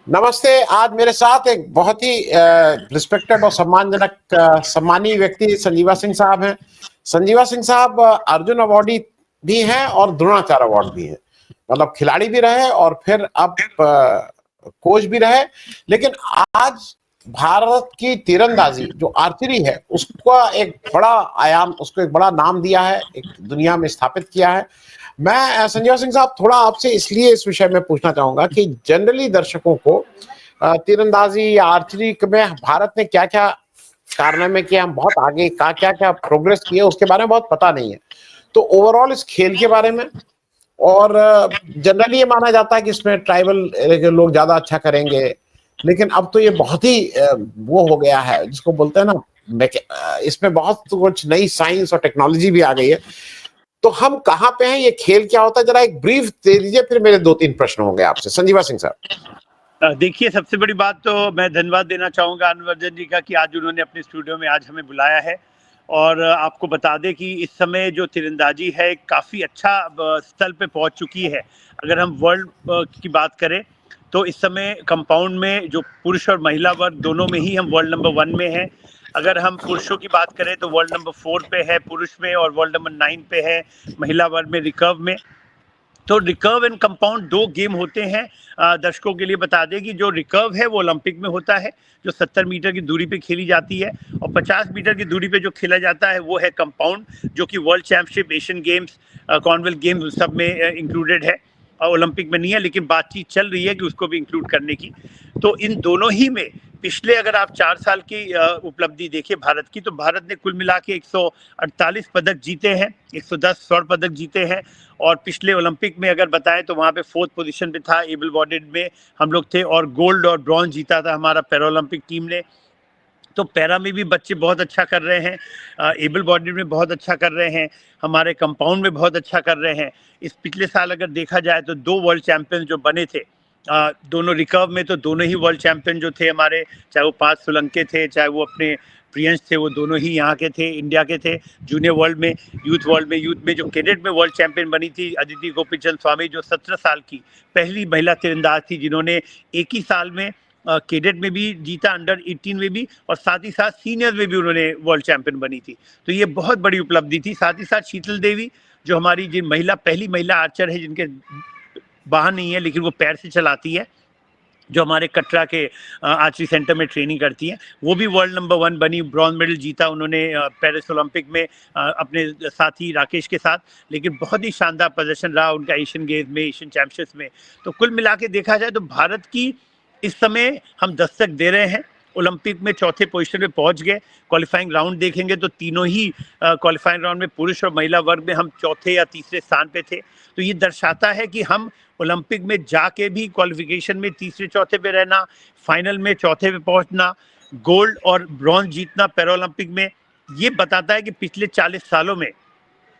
नमस्ते। आज मेरे साथ एक बहुत ही रिस्पेक्टेड और सम्मानजनक सम्मानीय व्यक्ति संजीवा सिंह साहब हैं। संजीवा सिंह साहब अर्जुन अवार्डी भी हैं और द्रोणाचार्य अवार्ड भी हैं। मतलब खिलाड़ी भी रहे और फिर अब कोच भी रहे। लेकिन आज भारत की तीरंदाजी जो आर्चरी है उसका एक बड़ा आयाम, उसको एक बड़ा नाम दिया है, एक दुनिया में स्थापित किया है। मैं संजीवा सिंह साहब थोड़ा आपसे इसलिए इस विषय में पूछना चाहूंगा कि जनरली दर्शकों को तीरंदाजी या आर्चरी में भारत ने क्या क्या कारनामे किए, हम बहुत आगे का क्या क्या प्रोग्रेस किए उसके बारे में बहुत पता नहीं है। तो ओवरऑल इस खेल के बारे में, और जनरली ये माना जाता है कि इसमें ट्राइबल के लोग ज्यादा अच्छा करेंगे, लेकिन अब तो ये बहुत ही वो हो गया है जिसको बोलते हैं ना, इसमें बहुत कुछ नई साइंस और टेक्नोलॉजी भी आ गई है। तो हम कहाँ पे हैं, ये खेल क्या होता है, जरा एक ब्रीफ दे दीजिए, फिर मेरे 2-3 प्रश्न होंगे आपसे। संजीवा सिंह साहब। देखिए, सबसे बड़ी बात तो मैं धन्यवाद देना चाहूँगा अनवरदन जी का कि आज उन्होंने अपने स्टूडियो में आज हमें बुलाया है। और आपको बता दें कि इस समय जो तीरंदाजी है काफ़ी अच्छा स्तर पे पहुँच चुकी है। अगर हम वर्ल्ड की बात करें तो इस समय कंपाउंड में जो पुरुष और महिला वर्ग दोनों में ही हम वर्ल्ड नंबर 1 में हैं। अगर हम पुरुषों की बात करें तो वर्ल्ड नंबर 4 पे है पुरुष में, और वर्ल्ड नंबर 9 पे है महिला वर्ग में रिकर्व में। तो रिकर्व एंड कंपाउंड 2 गेम होते हैं। दर्शकों के लिए बता दें कि जो रिकर्व है वो ओलंपिक में होता है, जो 70 मीटर की दूरी पे खेली जाती है, और 50 मीटर की दूरी पे जो खेला जाता है वो है कंपाउंड, जो कि world championship, Asian games, Commonwealth games सब में इंक्लूडेड है। ओलंपिक में नहीं है, लेकिन बातचीत चल रही है कि उसको भी इंक्लूड करने की। तो इन दोनों ही में पिछले अगर आप 4 साल की उपलब्धि देखिए भारत की, तो भारत ने कुल मिला के 148 पदक जीते हैं, 110 स्वर्ण पदक जीते हैं। और पिछले ओलंपिक में अगर बताएं तो वहाँ पे 4th पोजीशन पे था, एबल बॉडीड में हम लोग थे, और गोल्ड और ब्रॉन्ज जीता था हमारा पैरा ओलंपिक टीम ने। तो पैरा में भी बच्चे बहुत अच्छा कर रहे हैं, एबल बॉडीड में बहुत अच्छा कर रहे हैं, हमारे कंपाउंड में बहुत अच्छा कर रहे हैं। इस पिछले साल अगर देखा जाए तो 2 वर्ल्ड चैंपियन जो बने थे, दोनों रिकर्व में, तो दोनों ही वर्ल्ड चैंपियन जो थे हमारे, चाहे वो 5 सोलंके थे, चाहे वो अपने प्रियंश थे, वो दोनों ही यहाँ के थे, इंडिया के थे। जूनियर वर्ल्ड में, यूथ में जो कैडेट में वर्ल्ड चैंपियन बनी थी अदिति गोपीचंद स्वामी, जो 17 साल की पहली महिला तीरंदाज थी जिन्होंने एक ही साल में कैडेट में भी जीता, अंडर 18 में भी, और साथ ही साथ सीनियर में भी उन्होंने वर्ल्ड चैंपियन बनी थी। तो ये बहुत बड़ी उपलब्धि थी। साथ ही साथ शीतल देवी, जो हमारी पहली महिला आर्चर है जिनके बाहर नहीं है लेकिन वो पैर से चलाती है, जो हमारे कटरा के आर्चरी सेंटर में ट्रेनिंग करती है, वो भी वर्ल्ड नंबर 1 बनी, ब्रॉन्ज मेडल जीता उन्होंने पेरिस ओलंपिक में अपने साथी राकेश के साथ। लेकिन बहुत ही शानदार प्रदर्शन रहा उनका एशियन गेम्स में, एशियन चैंपियनशिप्स में। तो कुल मिला के देखा जाए तो भारत की इस समय हम दस्तक दे रहे हैं। ओलंपिक में 4थे पोजीशन पे पहुंच गए। क्वालिफाइंग राउंड देखेंगे तो तीनों ही क्वालिफाइंग राउंड में पुरुष और महिला वर्ग में हम 4थे या तीसरे स्थान पे थे। तो ये दर्शाता है कि हम ओलंपिक में जाके भी क्वालिफिकेशन में तीसरे चौथे पे रहना, फाइनल में चौथे पे पहुंचना, गोल्ड और ब्रॉन्ज जीतना पैरा ओलंपिक में, ये बताता है कि पिछले 40 सालों में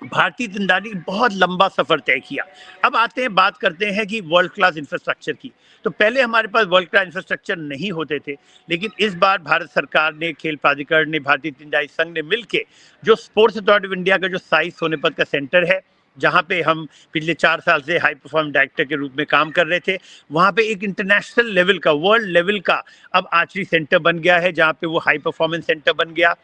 भारतीय तीरंदाजी बहुत लंबा सफर तय किया। अब आते हैं, बात करते हैं कि वर्ल्ड क्लास इंफ्रास्ट्रक्चर की। तो पहले हमारे पास वर्ल्ड क्लास इंफ्रास्ट्रक्चर नहीं होते थे, लेकिन इस बार भारत सरकार ने, खेल प्राधिकरण ने, भारतीय तीरंदाजी संघ ने मिलकर जो स्पोर्ट्स अथॉरिटी ऑफ इंडिया का जो साई सोनीपत का सेंटर है, जहाँ पे हम पिछले 4 साल से हाई परफॉर्मेंस डायरेक्टर के रूप में काम कर रहे थे, वहाँ पे एक इंटरनेशनल लेवल का, वर्ल्ड लेवल का अब आर्चरी सेंटर बन गया है, जहाँ पे वो हाई परफॉर्मेंस सेंटर बन गया।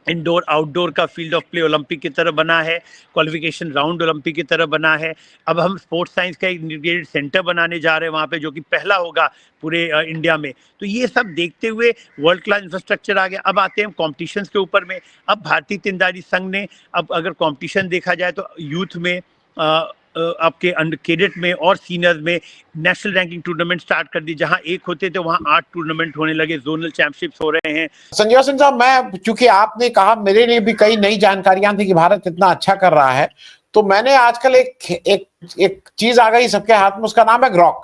इंडोर आउटडोर का फील्ड ऑफ प्ले ओलंपिक की तरह बना है, क्वालिफिकेशन राउंड ओलंपिक की तरह बना है। अब हम स्पोर्ट्स साइंस का एक इंटीग्रेटेड सेंटर बनाने जा रहे हैं वहाँ पे, जो कि पहला होगा पूरे इंडिया में। तो ये सब देखते हुए वर्ल्ड क्लास इंफ्रास्ट्रक्चर आ गया। अब आते हैं कॉम्पिटिशन्स के ऊपर में। अब भारतीय तीरंदाजी संघ ने, अब अगर कॉम्पिटिशन देखा जाए तो यूथ में, आपके अंडर कैडेट में और सीनियर्स में नेशनल रैंकिंग टूर्नामेंट स्टार्ट कर दी। जहां 1 होते थे वहां 8 टूर्नामेंट होने लगे, जोनल चैंपियनशिप्स हो रहे हैं। संजीवा सिंह साहब, मैं, चूंकि आपने कहा, मेरे लिए भी कई नई जानकारियां थी कि भारत इतना अच्छा कर रहा है, तो मैंने आजकल एक चीज आ गई सबके हाथ में, उसका नाम है ग्रॉक।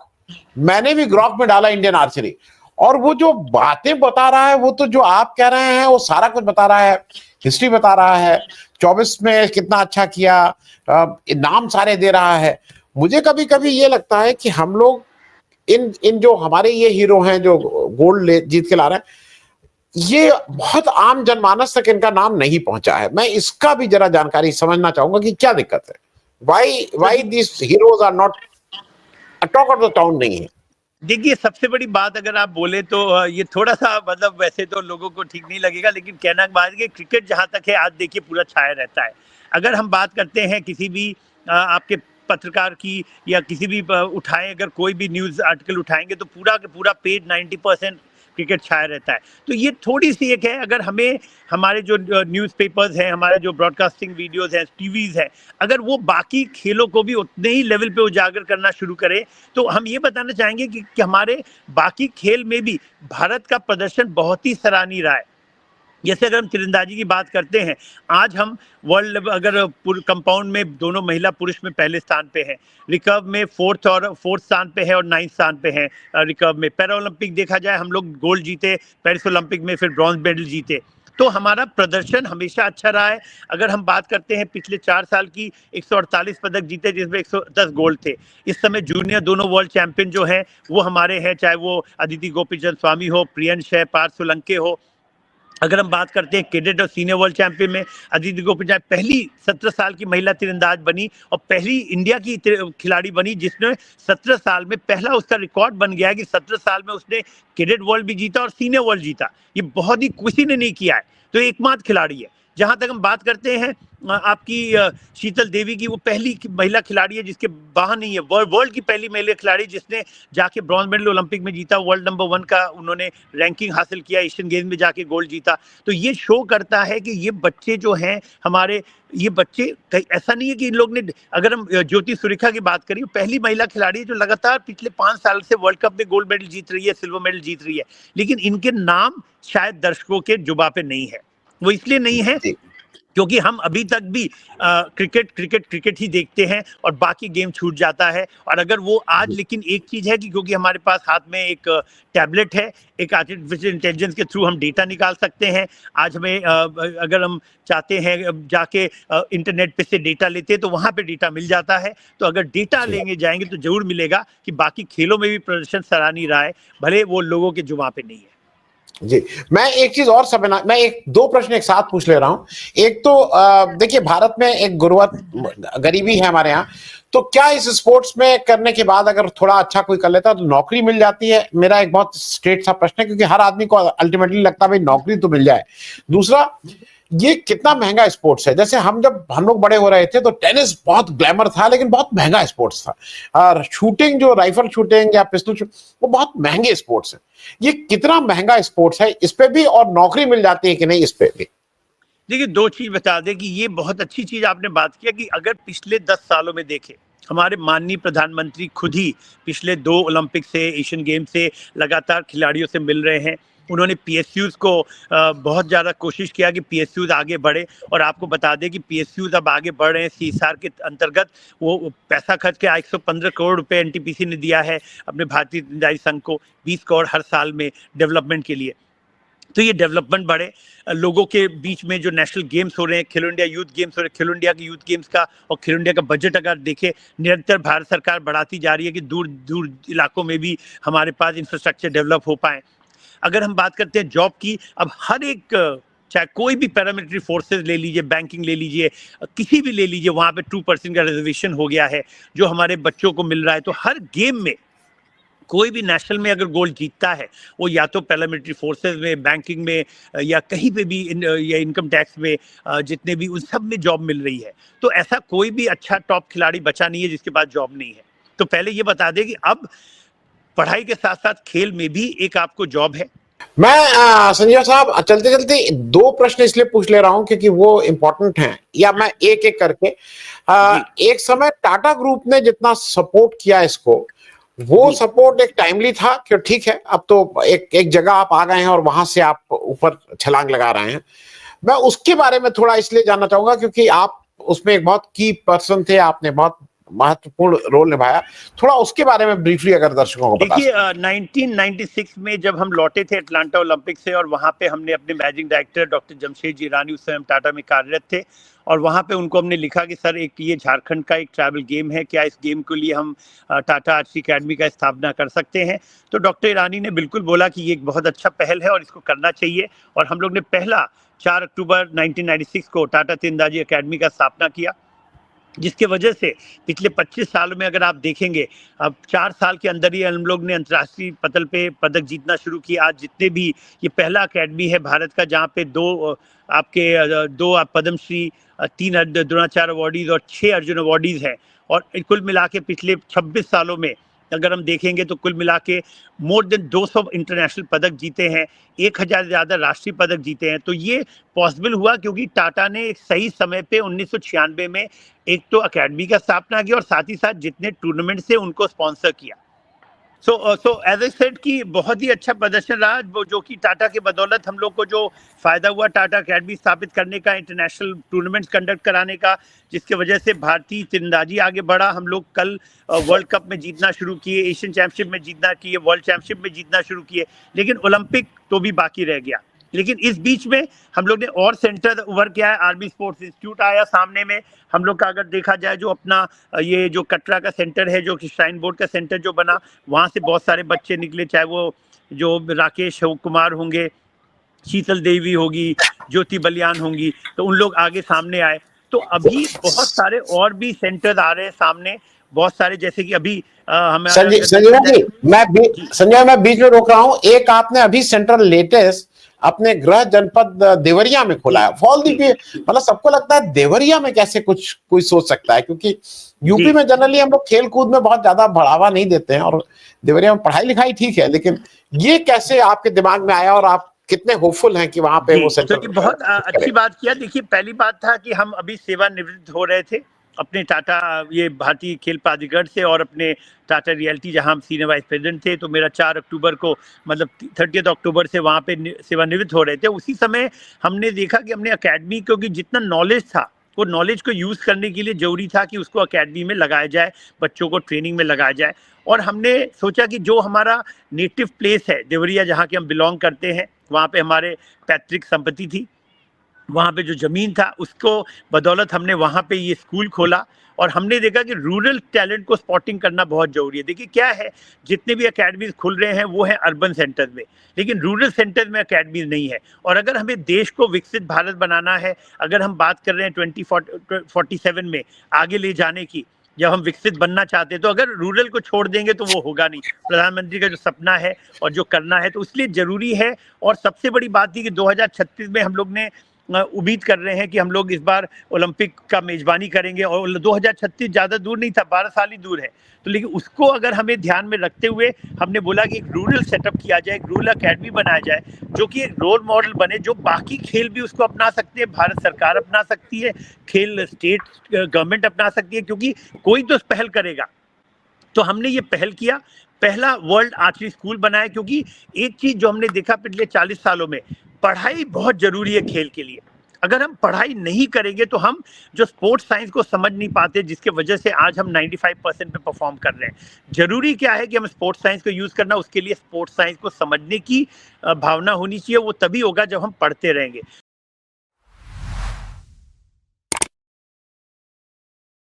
मैंने भी ग्रॉक में डाला इंडियन आर्चरी, और वो जो बातें बता रहा है, वो तो जो आप कह रहे हैं वो सारा कुछ बता रहा है, हिस्ट्री बता रहा है, 24 में कितना अच्छा किया, नाम सारे दे रहा है। मुझे कभी कभी ये लगता है कि हम लोग इन जो हमारे ये हीरो हैं जो गोल्ड जीत के ला रहे हैं, ये बहुत आम जनमानस तक इनका नाम नहीं पहुंचा है। मैं इसका भी जरा जानकारी समझना चाहूंगा कि क्या दिक्कत है, why this heroes are not talk of the town नहीं है। देखिए, सबसे बड़ी बात अगर आप बोले तो ये थोड़ा-सा मतलब वैसे तो लोगों को ठीक नहीं लगेगा, लेकिन कहना की बात है कि क्रिकेट जहाँ तक है आज देखिए पूरा छाया रहता है। अगर हम बात करते हैं किसी भी आपके पत्रकार की या किसी भी उठाएँ अगर कोई भी न्यूज़ आर्टिकल उठाएँगे तो पूरा का पूरा पेज 90% क्रिकेट छाया रहता है। तो ये थोड़ी-सी एक है अगर हमें हमारे जो न्यूज़पेपर्स हैं, हमारे जो ब्रॉडकास्टिंग वीडियोज़ हैं, टीवीज़ हैं, अगर वो बाकी खेलों को भी उतने ही लेवल पे उजागर करना शुरू करें, तो हम ये बताना चाहेंगे कि हमारे बाकी खेल में भी भारत का प्रदर्शन बहुत ही सराहनीय रहा है। जैसे अगर हम तीरंदाजी की बात करते हैं, आज हम वर्ल्ड अगर कंपाउंड में दोनों महिला पुरुष में पहले स्थान पे हैं, रिकर्व में फोर्थ स्थान पे है और 9th स्थान पे हैं। रिकर्व में पैरा ओलंपिक देखा जाए हम लोग गोल्ड जीते, पेरिस ओलंपिक में फिर ब्रॉन्ज मेडल जीते। तो हमारा प्रदर्शन हमेशा अच्छा रहा है। अगर हम बात करते हैं पिछले 4 साल की 148 पदक जीते जिसमें 110 गोल्ड थे। इस समय जूनियर दोनों वर्ल्ड चैंपियन जो हैं वो हमारे हैं, चाहे वो अदिति गोपीचंद स्वामी हो, प्रियंश है, पार्थ सोलंके हो। अगर हम बात करते हैं कैडेट और सीनियर वर्ल्ड चैंपियन में अदिति गोपीचंद पहली 17 साल की महिला तीरंदाज बनी और पहली इंडिया की खिलाड़ी बनी जिसने 17 साल में पहला उसका रिकॉर्ड बन गया कि 17 साल में उसने कैडेट वर्ल्ड भी जीता और सीनियर वर्ल्ड जीता। ये बहुत ही किसी ने नहीं किया है, तो एकमात्र खिलाड़ी है। जहां तक हम बात करते हैं आपकी शीतल देवी की, वो पहली महिला खिलाड़ी है जिसके बाहर नहीं है, वर्ल्ड की पहली महिला खिलाड़ी जिसने जाके ब्रॉन्ज मेडल ओलंपिक में जीता, वर्ल्ड नंबर 1 का उन्होंने रैंकिंग हासिल किया, एशियन गेम्स में जाके गोल्ड जीता। तो ये शो करता है कि ये बच्चे जो हैं हमारे, ये बच्चे ऐसा नहीं है कि इन लोग ने, अगर हम ज्योति सुरेखा की बात करें, पहली महिला खिलाड़ी है जो लगातार पिछले 5 साल से वर्ल्ड कप में गोल्ड मेडल जीत रही है, सिल्वर मेडल जीत रही है, लेकिन इनके नाम शायद दर्शकों के जुबां पे नहीं है। वो इसलिए नहीं है क्योंकि हम अभी तक भी क्रिकेट ही देखते हैं और बाकी गेम छूट जाता है। और अगर वो आज, लेकिन एक चीज है कि क्योंकि हमारे पास हाथ में एक टैबलेट है, एक आर्टिफिशियल इंटेलिजेंस के थ्रू हम डेटा निकाल सकते हैं। आज हमें अगर हम चाहते हैं जाके इंटरनेट पे से डेटा लेते हैं तो वहां पे डेटा मिल जाता है। तो अगर डेटा लेंगे जाएंगे तो जरूर मिलेगा कि बाकी खेलों में भी प्रदर्शन सराहनीय रहा है, भले वो लोगों के जुबां पे नहीं है। जी, मैं एक चीज और समझना, मैं एक दो प्रश्न एक साथ पूछ ले रहा हूं। एक तो देखिए, भारत में एक गरीबी है हमारे यहाँ, तो क्या इस स्पोर्ट्स में करने के बाद अगर थोड़ा अच्छा कोई कर लेता तो नौकरी मिल जाती है? मेरा एक बहुत स्ट्रेट सा प्रश्न है, क्योंकि हर आदमी को अल्टीमेटली लगता है भाई नौकरी तो मिल जाए। दूसरा, ये कितना महंगा स्पोर्ट्स है? जैसे जब हम लोग बड़े हो रहे थे तो टेनिस बहुत ग्लैमर था, लेकिन बहुत महंगा स्पोर्ट्स था। और शूटिंग, जो राइफल शूटिंग या पिस्टल शूट, वो बहुत महंगे स्पोर्ट्स है। ये कितना महंगा स्पोर्ट्स है, इस पे भी और नौकरी मिल जाती है कि नहीं, इस पे भी? देखिए, 2 चीज बता दें कि ये बहुत अच्छी चीज आपने बात किया कि अगर पिछले 10 सालों में देखें, हमारे माननीय प्रधानमंत्री खुद ही पिछले 2 ओलंपिक से, एशियन गेम से लगातार खिलाड़ियों से मिल रहे हैं। उन्होंने पीएसयूज़ को बहुत ज़्यादा कोशिश किया कि पीएसयूज़ आगे बढ़े, और आपको बता दें कि पीएसयूज़ अब आगे बढ़ रहे हैं। सीएसआर के अंतर्गत वो पैसा खर्च के 115 करोड़ रुपए एनटीपीसी ने दिया है अपने भारतीय तीरंदाजी संघ को, 20 करोड़ हर साल में डेवलपमेंट के लिए। तो ये डेवलपमेंट बढ़े, लोगों के बीच में जो नेशनल गेम्स हो रहे हैं, खेलो इंडिया यूथ गेम्स हो रहे हैं, खेलो इंडिया के यूथ गेम्स का और खेलो इंडिया का बजट अगर देखें, निरंतर भारत सरकार बढ़ाती जा रही है कि दूर दूर इलाकों में भी हमारे पास इंफ्रास्ट्रक्चर डेवलप हो पाए। अगर हम बात करते हैं जॉब की, अब हर एक, चाहे कोई भी पैरामिलिट्री फोर्सेज ले लीजिए, बैंकिंग ले लीजिए, किसी भी ले लीजिए, वहाँ पे 2% का रिजर्वेशन हो गया है जो हमारे बच्चों को मिल रहा है। तो हर गेम में कोई भी नेशनल में अगर गोल्ड जीतता है, वो या तो पैरामिलिट्री फोर्सेज में, बैंकिंग में, या कहीं पे भी या इनकम टैक्स में, जितने भी, उन सब में जॉब मिल रही है। तो ऐसा कोई भी अच्छा टॉप खिलाड़ी बचा नहीं है जिसके पास जॉब नहीं है। तो पहले ये बता दें कि अब पढ़ाई के साथ साथ खेल में भी एक आपको जॉब है। मैं संजय साहब, चलते चलते 2 प्रश्न इसलिए पूछ ले रहा हूं क्योंकि वो इंपॉर्टेंट हैं, या मैं एक एक करके। एक समय टाटा ग्रुप ने जितना सपोर्ट किया इसको, वो सपोर्ट एक टाइमली था कि ठीक है, अब तो एक जगह आप आ गए हैं और वहां से आप ऊपर छलांग लगा रहे हैं। मैं उसके बारे में थोड़ा इसलिए जानना चाहूंगा क्योंकि आप उसमें एक बहुत की पर्सन थे, आपने बहुत महत्वपूर्ण रोल निभाया। थोड़ा उसके बारे में ब्रीफली अगर दर्शकों को बता। देखिए, 1996 में जब हम लौटे थे अटलांटा ओलंपिक से, और वहाँ पे हमने अपने मैनेजिंग डायरेक्टर डॉक्टर जमशेद ईरानी, उस समय हम टाटा में कार्यरत थे, और वहाँ पे उनको हमने लिखा कि सर, एक ये झारखंड का एक ट्रैवल गेम है, क्या इस गेम के लिए हम टाटा आर्चरी अकेडमी का स्थापना कर सकते हैं? तो डॉक्टर ईरानी ने बिल्कुल बोला कि ये एक बहुत अच्छा पहल है और इसको करना चाहिए। और हम लोग ने पहला 4 अक्टूबर 1996 को टाटा तीरंदाजी अकेडमी का स्थापना किया। जिसके वजह से पिछले 25 सालों में अगर आप देखेंगे, अब 4 साल के अंदर ही हम लोग ने अंतर्राष्ट्रीय पटल पे पदक जीतना शुरू किया। आज जितने भी, ये पहला अकेडमी है भारत का जहाँ पे 2 पद्मश्री, 3 द्रोणाचार्य अवार्डीज और 6 अर्जुन अवार्डीज हैं। और कुल मिला के पिछले 26 सालों में अगर हम देखेंगे तो कुल मिला के मोर देन 200 इंटरनेशनल पदक जीते हैं, 1000 से ज़्यादा राष्ट्रीय पदक जीते हैं। तो ये पॉसिबल हुआ क्योंकि टाटा ने एक सही समय पे 1996 में एक तो अकेडमी का स्थापना की और साथ ही साथ जितने टूर्नामेंट से उनको स्पॉन्सर किया। सो एज आई सेड कि बहुत ही अच्छा प्रदर्शन रहा, जो कि टाटा के बदौलत हम लोग को जो फायदा हुआ टाटा अकेडमी स्थापित करने का, इंटरनेशनल टूर्नामेंट्स कंडक्ट कराने का, जिसके वजह से भारतीय तीरंदाजी आगे बढ़ा। हम लोग कल वर्ल्ड कप में जीतना शुरू किए, एशियन चैंपियनशिप में जीतना किए, वर्ल्ड चैंपियनशिप में जीतना शुरू किए, लेकिन ओलंपिक तो भी बाकी रह गया। लेकिन इस बीच में हम लोग ने और सेंटर उभर के आया, आर्मी स्पोर्ट्स इंस्टीट्यूट आया सामने में हम लोग का। अगर देखा जाए जो अपना ये जो कटरा का सेंटर है, जो श्राइन बोर्ड का सेंटर जो बना, वहाँ से बहुत सारे बच्चे निकले, चाहे वो जो राकेश कुमार होंगे, शीतल देवी होगी, ज्योति बलियान होंगी, तो उन लोग आगे सामने आए। तो अभी बहुत सारे और भी सेंटर आ रहे हैं सामने, बहुत सारे, जैसे कि अभी हमें संजय मैं बीच में रोक रहा हूँ। एक आपने अभी सेंट्रल लेटेस्ट अपने गृह जनपद देवरिया में खोला है। फॉल दी, मतलब सबको लगता है देवरिया में कैसे कुछ कोई सोच सकता है, क्योंकि यूपी में जनरली हम लोग खेल कूद में बहुत ज्यादा बढ़ावा नहीं देते हैं, और देवरिया में पढ़ाई लिखाई ठीक है, लेकिन ये कैसे आपके दिमाग में आया और आप कितने होपफुल हैं कि वहां पे वो सेंटर? तो बहुत अच्छी बात किया। देखिए, पहली बात था कि हम अभी सेवानिवृत्त हो रहे थे अपने टाटा ये भारतीय खेल प्राधिकरण से और अपने टाटा रियल्टी जहां हम सीनियर वाइस प्रेसिडेंट थे। तो मेरा 4 अक्टूबर को, मतलब 30 अक्टूबर से वहां पे सेवानिवृत्त हो रहे थे। उसी समय हमने देखा कि हमने अकेडमी, क्योंकि जितना नॉलेज था वो नॉलेज को यूज करने के लिए जरूरी था कि उसको अकेडमी में लगाया जाए, बच्चों को ट्रेनिंग में लगाया जाए। और हमने सोचा कि जो हमारा नेटिव प्लेस है देवरिया, जहाँ के हम बिलोंग करते हैं, वहाँ पे हमारे पैतृक संपत्ति थी, वहाँ पे जो जमीन था उसको बदौलत हमने वहाँ पे ये स्कूल खोला। और हमने देखा कि रूरल टैलेंट को स्पॉटिंग करना बहुत जरूरी है। देखिए क्या है, जितने भी अकेडमीज खुल रहे हैं वो है अर्बन सेंटर में, लेकिन रूरल सेंटर में अकेडमीज नहीं है। और अगर हमें देश को विकसित भारत बनाना है, अगर हम बात कर रहे हैं 2047 में आगे ले जाने की, जब हम विकसित बनना चाहते हैं, तो अगर रूरल को छोड़ देंगे तो वो होगा नहीं। प्रधानमंत्री का जो सपना है और जो करना है, तो इसलिए जरूरी है। और सबसे बड़ी बात थी कि 2036 में हम लोग ने उम्मीद कर रहे हैं कि हम लोग इस बार ओलंपिक का मेजबानी करेंगे, और 2036 ज़्यादा दूर नहीं था, 12 साल ही दूर है। तो लेकिन उसको अगर हमें ध्यान में रखते हुए हमने बोला कि एक रूरल सेटअप किया जाए, एक रूरल अकेडमी बनाया जाए, जो कि एक रोल मॉडल बने, जो बाकी खेल भी उसको अपना सकते हैं, भारत सरकार अपना सकती है, खेल स्टेट गवर्नमेंट अपना सकती है, क्योंकि कोई तो पहल करेगा। तो हमने ये पहल किया, पहला वर्ल्ड आर्चरी स्कूल बनाया। क्योंकि एक चीज जो हमने देखा पिछले 40 सालों में, पढ़ाई बहुत जरूरी है खेल के लिए। अगर हम पढ़ाई नहीं करेंगे तो हम जो स्पोर्ट्स साइंस को समझ नहीं पाते, जिसके वजह से आज हम 95% पे परफॉर्म कर रहे हैं। जरूरी क्या है कि हम स्पोर्ट्स साइंस को यूज करना, उसके लिए स्पोर्ट्स साइंस को समझने की भावना होनी चाहिए। वो तभी होगा जब हम पढ़ते रहेंगे।